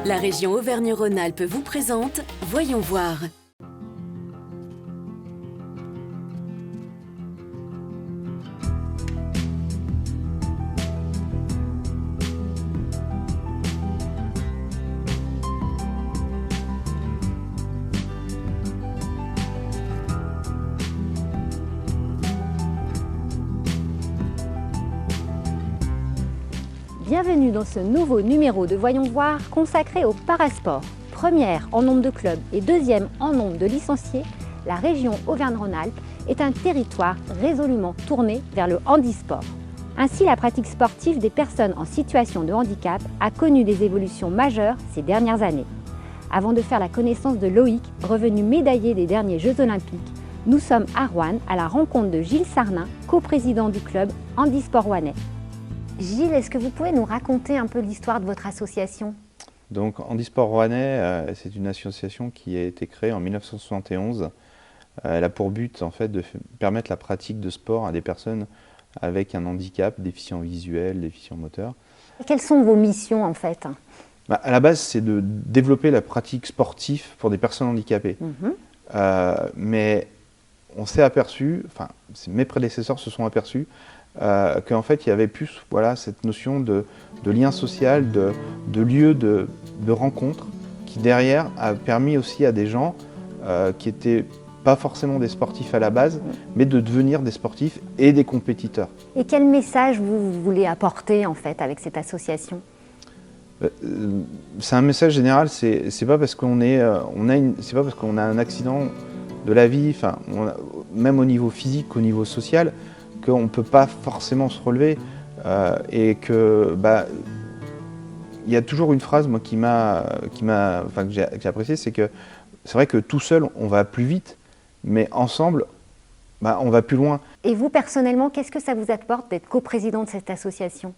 La région Auvergne-Rhône-Alpes vous présente Voyons voir. Bienvenue dans ce nouveau numéro de Voyons voir consacré au parasport. Première en nombre de clubs et deuxième en nombre de licenciés, la région Auvergne-Rhône-Alpes est un territoire résolument tourné vers le handisport. Ainsi, la pratique sportive des personnes en situation de handicap a connu des évolutions majeures ces dernières années. Avant de faire la connaissance de Loïc, revenu médaillé des derniers Jeux Olympiques, nous sommes à Roanne à la rencontre de Gilles Sarnin, coprésident du club Handisport Rouennais. Gilles, est-ce que vous pouvez nous raconter un peu l'histoire de votre association ? Donc Handisport Rouennais, c'est une association qui a été créée en 1971. Elle a pour but en fait de permettre la pratique de sport à des personnes avec un handicap, déficient visuel, déficient moteur. Quelles sont vos missions en fait ? À la base, c'est de développer la pratique sportive pour des personnes handicapées. Mais on s'est aperçu, enfin mes prédécesseurs se sont aperçus, qu'en fait il y avait plus cette notion de lien social, de lieu de rencontre qui derrière a permis aussi à des gens qui n'étaient pas forcément des sportifs à la base, mais de devenir des sportifs et des compétiteurs. Et quel message vous voulez apporter en fait avec cette association ? C'est un message général, c'est pas parce qu'on c'est pas parce qu'on a un accident de la vie, même au niveau physique qu'au niveau social, qu'on ne peut pas forcément se relever et que il y a toujours une phrase moi que j'ai appréciée, c'est que c'est vrai que tout seul on va plus vite, mais ensemble on va plus loin. Et vous personnellement, qu'est-ce que ça vous apporte d'être coprésident de cette association ?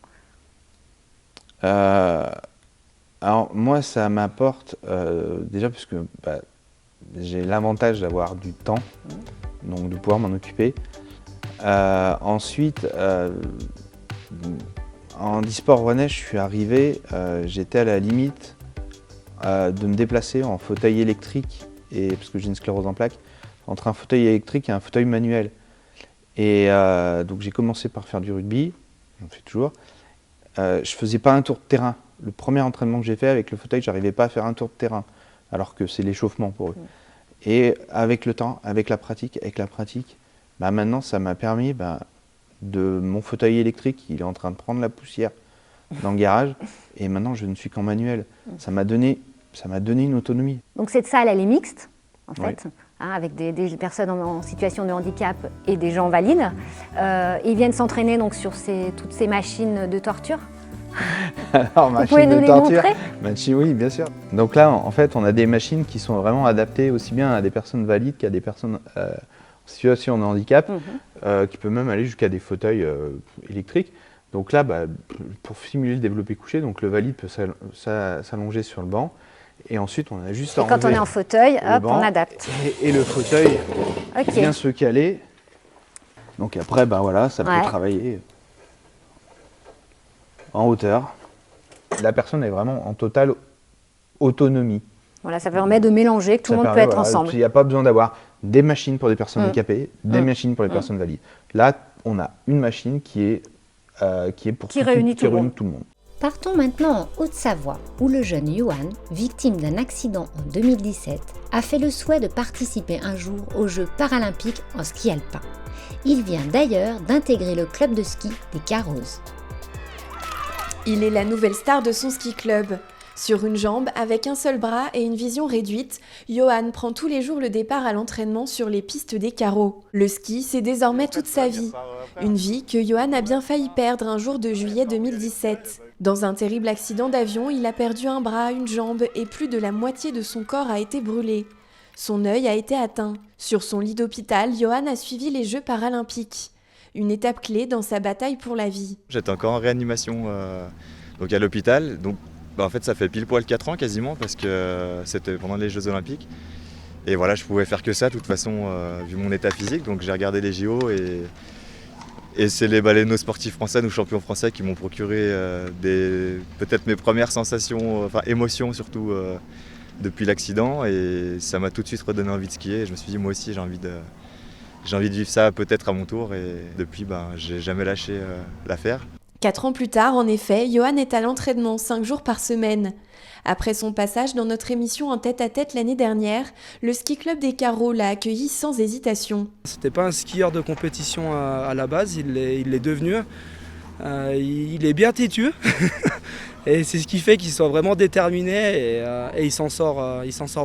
Alors moi ça m'apporte déjà parce que j'ai l'avantage d'avoir du temps, donc de pouvoir m'en occuper. Ensuite, en Handisport Rouennais, je suis arrivé, j'étais à la limite de me déplacer en fauteuil électrique, parce que j'ai une sclérose en plaques, entre un fauteuil électrique et un fauteuil manuel. Et donc j'ai commencé par faire du rugby, j'en fais toujours. Je faisais pas un tour de terrain. Le premier entraînement que j'ai fait avec le fauteuil, j'arrivais pas à faire un tour de terrain, alors que c'est l'échauffement pour eux. Et avec le temps, avec la pratique, maintenant, ça m'a permis de mon fauteuil électrique, il est en train de prendre la poussière dans le garage, et maintenant je ne suis qu'en manuel. Ça m'a donné une autonomie. Donc cette salle, elle est mixte, en fait, oui. Avec des personnes en situation de handicap et des gens valides. Ils viennent s'entraîner donc sur toutes ces machines de torture. Alors, vous pouvez nous les montrer ? Oui, bien sûr. Donc là, en fait, on a des machines qui sont vraiment adaptées aussi bien à des personnes valides qu'à des personnes en situation de handicap, qui peut même aller jusqu'à des fauteuils électriques. Donc là, pour simuler le développé couché, donc le valide peut s'allonger sur le banc. Et ensuite, on a juste à enlever. Et quand on est en fauteuil, hop, on adapte. Et le fauteuil vient se caler. Donc après, ça peut travailler en hauteur. La personne est vraiment en totale autonomie. Voilà, ça permet de mélanger, que tout le monde peut être ensemble. Il n'y a pas besoin d'avoir des machines pour des personnes handicapées, des machines pour les personnes valides. Là, on a une machine qui réunit tout le monde. Partons maintenant en Haute-Savoie, où le jeune Johan, victime d'un accident en 2017, a fait le souhait de participer un jour aux Jeux paralympiques en ski alpin. Il vient d'ailleurs d'intégrer le club de ski des Carrozes. Il est la nouvelle star de son ski club. Sur une jambe, avec un seul bras et une vision réduite, Johan prend tous les jours le départ à l'entraînement sur les pistes des carreaux. Le ski, c'est désormais toute sa vie. Une vie que Johan a bien failli perdre un jour de juillet 2017. Dans un terrible accident d'avion, il a perdu un bras, une jambe et plus de la moitié de son corps a été brûlé. Son œil a été atteint. Sur son lit d'hôpital, Johan a suivi les Jeux paralympiques. Une étape clé dans sa bataille pour la vie. J'étais encore en réanimation donc à l'hôpital. Donc, en fait, ça fait pile poil 4 ans quasiment parce que c'était pendant les Jeux Olympiques. Et voilà, je pouvais faire que ça de toute façon vu mon état physique. Donc j'ai regardé les JO Et c'est les baleineaux sportifs français, nos champions français, qui m'ont procuré peut-être mes premières sensations, enfin émotions surtout depuis l'accident. Et ça m'a tout de suite redonné envie de skier. Et je me suis dit, moi aussi, j'ai envie de vivre ça peut-être à mon tour. Et depuis, j'ai jamais lâché l'affaire. 4 ans plus tard, en effet, Johan est à l'entraînement 5 jours par semaine. Après son passage dans notre émission en tête-à-tête l'année dernière, le ski club des Carreaux l'a accueilli sans hésitation. C'était pas un skieur de compétition à la base, il l'est devenu. Il est bien têtu et c'est ce qui fait qu'il soit vraiment déterminé et il s'en sort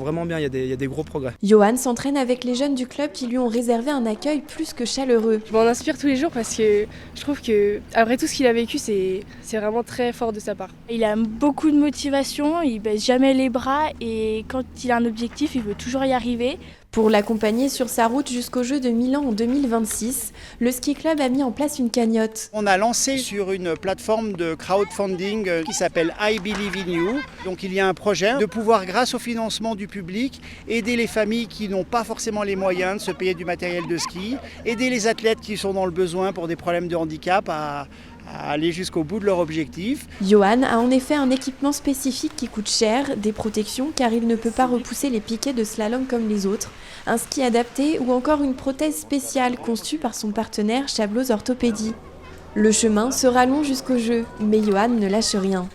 vraiment bien, il y a des gros progrès. Johan s'entraîne avec les jeunes du club qui lui ont réservé un accueil plus que chaleureux. Je m'en inspire tous les jours parce que je trouve que après tout ce qu'il a vécu, c'est vraiment très fort de sa part. Il a beaucoup de motivation, il baisse jamais les bras et quand il a un objectif, il veut toujours y arriver. Pour l'accompagner sur sa route jusqu'aux Jeux de Milan en 2026, le ski club a mis en place une cagnotte. On a lancé sur une plateforme de crowdfunding qui s'appelle I Believe in You. Donc il y a un projet de pouvoir, grâce au financement du public, aider les familles qui n'ont pas forcément les moyens de se payer du matériel de ski, aider les athlètes qui sont dans le besoin pour des problèmes de handicap à aller jusqu'au bout de leur objectif. Johan a en effet un équipement spécifique qui coûte cher, des protections car il ne peut pas repousser les piquets de slalom comme les autres, un ski adapté ou encore une prothèse spéciale conçue par son partenaire Chablos Orthopédie. Le chemin sera long jusqu'au jeu, mais Johan ne lâche rien.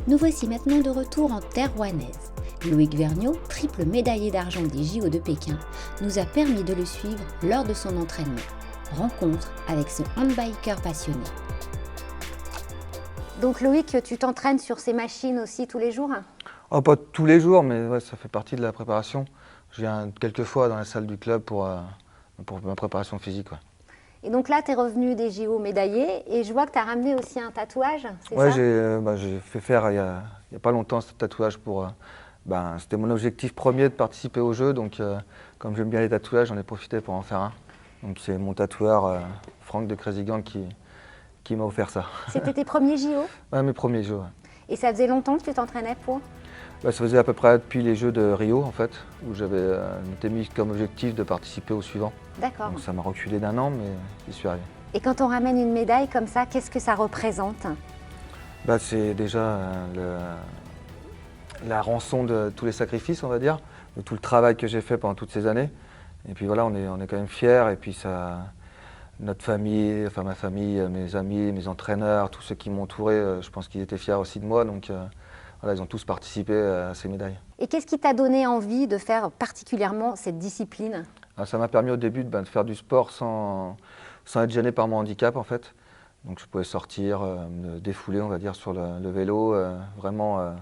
Nous voici maintenant de retour en terre rouennaise. Loïc Vergniaud, triple médaillé d'argent des JO de Pékin, nous a permis de le suivre lors de son entraînement. Rencontre avec ce handbiker passionné. Donc Loïc, tu t'entraînes sur ces machines aussi tous les jours ? Oh, pas tous les jours, mais ouais, ça fait partie de la préparation. Je viens quelques fois dans la salle du club pour ma préparation physique. Ouais. Et donc là, tu es revenu des JO médaillé et je vois que tu as ramené aussi un tatouage, c'est ouais, ça ? J'ai fait faire il y a pas longtemps ce tatouage pour... c'était mon objectif premier de participer aux Jeux, donc comme j'aime bien les tatouages, j'en ai profité pour en faire un. Donc c'est mon tatoueur, Franck de Crazy Gang, qui m'a offert ça. C'était tes premiers JO ? Ouais, mes premiers Jeux. Ouais. Et ça faisait longtemps que tu t'entraînais pour ? Ça faisait à peu près depuis les Jeux de Rio, en fait, où j'avais m'étais mis comme objectif de participer au suivant. D'accord. Donc ça m'a reculé d'1 an, mais j'y suis arrivé. Et quand on ramène une médaille comme ça, qu'est-ce que ça représente ? C'est déjà la rançon de tous les sacrifices, on va dire, de tout le travail que j'ai fait pendant toutes ces années. Et puis voilà, on est quand même fiers, et puis notre famille, enfin ma famille, mes amis, mes entraîneurs, tous ceux qui m'ont entouré, je pense qu'ils étaient fiers aussi de moi, donc voilà, ils ont tous participé à ces médailles. Et qu'est-ce qui t'a donné envie de faire particulièrement cette discipline ? Ça m'a permis au début de faire du sport sans être gêné par mon handicap en fait. Donc je pouvais sortir, me défouler on va dire sur le vélo, vraiment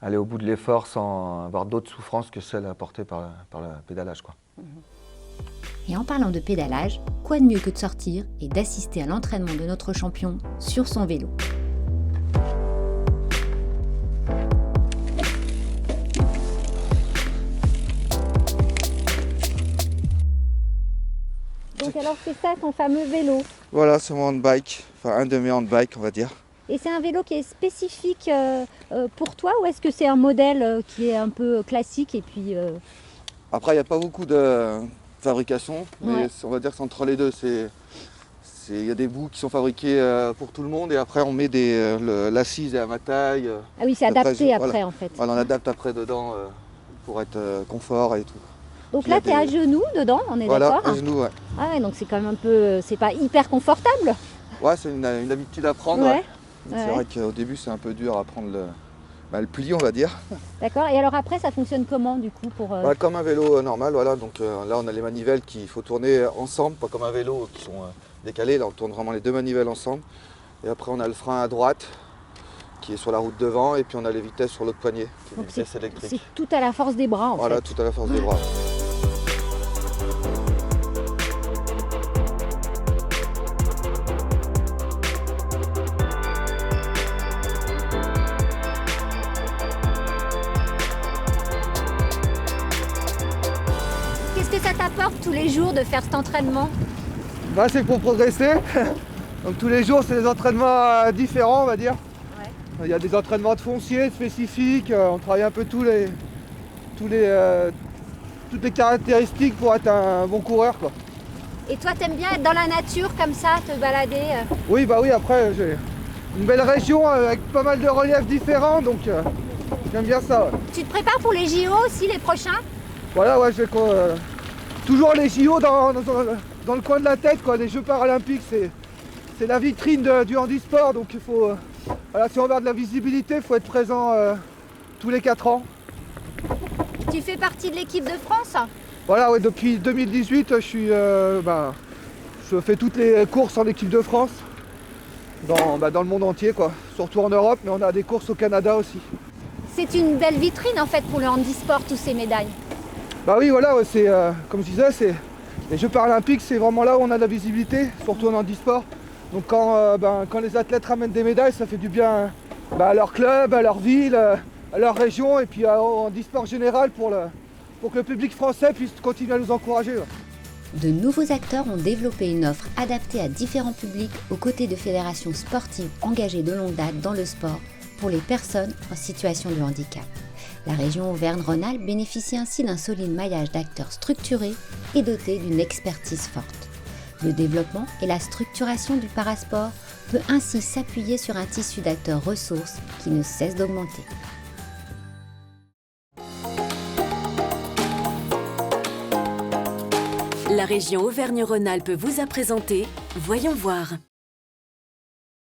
aller au bout de l'effort sans avoir d'autres souffrances que celles apportées par le pédalage, quoi. Et en parlant de pédalage, quoi de mieux que de sortir et d'assister à l'entraînement de notre champion sur son vélo. Donc alors c'est ça ton fameux vélo. Voilà, c'est mon handbike, enfin un de mes handbikes on va dire. Et c'est un vélo qui est spécifique pour toi ou est-ce que c'est un modèle qui est un peu classique et puis Après il n'y a pas beaucoup de fabrication, mais ouais. On va dire que c'est entre les deux. Il y a des bouts qui sont fabriqués pour tout le monde et après on met l'assise est à ma taille. Ah oui, c'est adapté après voilà. en fait. Voilà, on adapte après dedans pour être confort et tout. Donc là, tu es à genoux dedans, on est voilà, d'accord ? À genoux, ouais. Ah ouais, donc c'est quand même un peu, c'est pas hyper confortable. Ouais, c'est une habitude à prendre. Ouais. C'est vrai qu'au début c'est un peu dur à prendre le pli on va dire. D'accord, et alors après ça fonctionne comment du coup pour Comme un vélo normal, voilà. Donc là on a les manivelles qu'il faut tourner ensemble, pas comme un vélo qui sont décalés, là on tourne vraiment les deux manivelles ensemble. Et après on a le frein à droite qui est sur la route devant et puis on a les vitesses sur l'autre poignet, qui est des vitesses électriques. C'est tout à la force des bras en fait. Voilà, tout à la force des bras. Qu'est-ce que ça t'apporte tous les jours de faire cet entraînement ? C'est pour progresser. Donc tous les jours c'est des entraînements différents on va dire. Ouais. Il y a des entraînements de foncier spécifiques, on travaille un peu toutes les caractéristiques pour être un bon coureur, quoi. Et toi, t'aimes bien être dans la nature comme ça, te balader Oui, bah oui, après, j'ai une belle région avec pas mal de reliefs différents, donc j'aime bien ça. Ouais. Tu te prépares pour les JO aussi, les prochains? Voilà, ouais, j'ai toujours les JO dans le coin de la tête, quoi. Les Jeux paralympiques, c'est la vitrine du handisport, donc il faut, voilà, si on veut de la visibilité, il faut être présent tous les 4 ans. Tu fais partie de l'équipe de France? Voilà, ouais, depuis 2018, je fais toutes les courses en équipe de France, dans le monde entier, quoi. Surtout en Europe, mais on a des courses au Canada aussi. C'est une belle vitrine en fait pour le handisport, tous ces médailles. Bah oui, voilà, ouais, c'est comme je disais, les Jeux paralympiques, c'est vraiment là où on a de la visibilité, surtout en handisport. Donc quand les athlètes ramènent des médailles, ça fait du bien à leur club, à leur ville, à leur région, et puis au handisport général pour que le public français puisse continuer à nous encourager. De nouveaux acteurs ont développé une offre adaptée à différents publics aux côtés de fédérations sportives engagées de longue date dans le sport pour les personnes en situation de handicap. La région Auvergne-Rhône-Alpes bénéficie ainsi d'un solide maillage d'acteurs structurés et dotés d'une expertise forte. Le développement et la structuration du parasport peut ainsi s'appuyer sur un tissu d'acteurs ressources qui ne cesse d'augmenter. La région Auvergne-Rhône-Alpes vous a présenté Voyons voir.